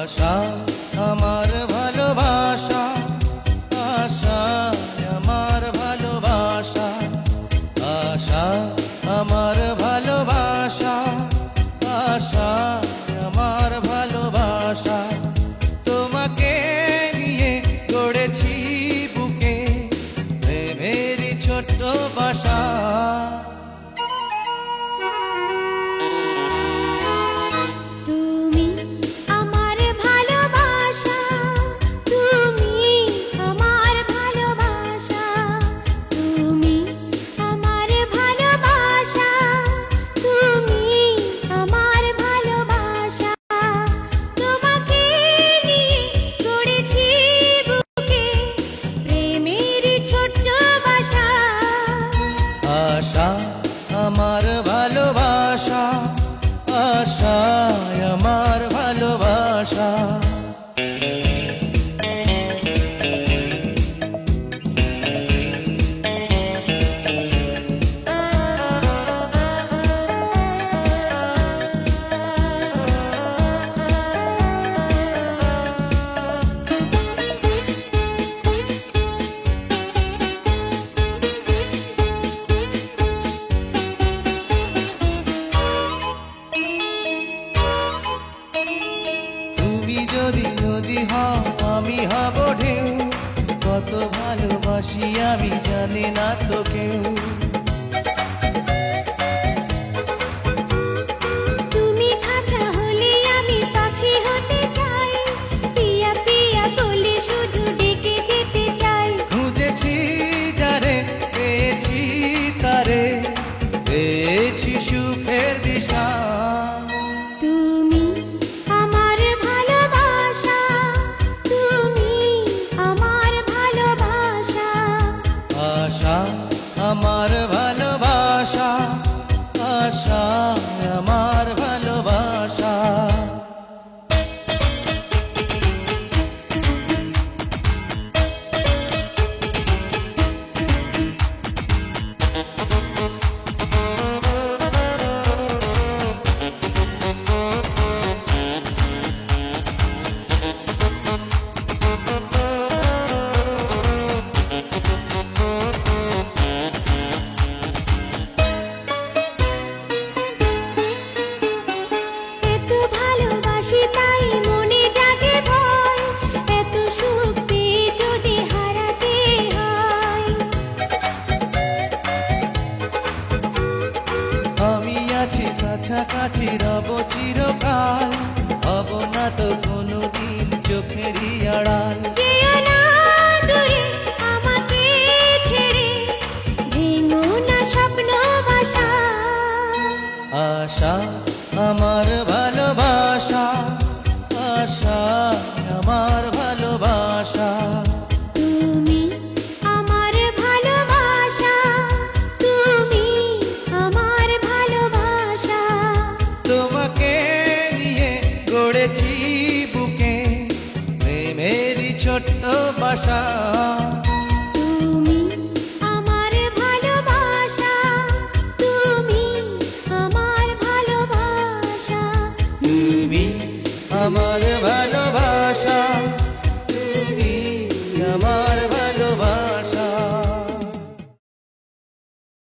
আশা আমার ভালোবাসা, আশা আমার ভালোবাসা, আশা আমার ভালোবাসা, আশা আমার ভালোবাসা। তোমাকে নিয়ে গড়েছি বুকে প্রেমেরই ছোট্ট বাসা। আশা আমার ভালোবাসা, আশা আমার ভালোবাসা। যদি নদী হও আমি হব ঢেউ, কত ভালোবাসি আমি জানি না তো কেউ। তুমি খাঁচা হলে আমি পাখি হতে চাই, পিয়া পিয়া বলে শুধু ডেকে যেতে চাই। খুঁজেছি যারে পেয়েছি তারে, পেয়েছি সুখের দিশা। আশা আমার ভালোবাসা, আশা আমার ভালোবাসা। কাছাকাছি রব চিরকাল, হব না তো কোনোদিন চোখেরই আড়াল। যেও না দূরে আমাকে ছেড়ে, ভেঙো না স্বপ্ন বাসা। আশা আমার ভালোবাসা, আশা আমার ভালোবাসা। তুমি আমার ভালোবাসা, তুমি আমার ভালোবাসা। তোমাকে নিয়ে গড়েছি বুকে প্রেমেরই ছোট্ট বাসা। তুমি আমার ভালোবাসা, তুমি আমার ভালোবাসা, তুমি আমার ভালোবাসা।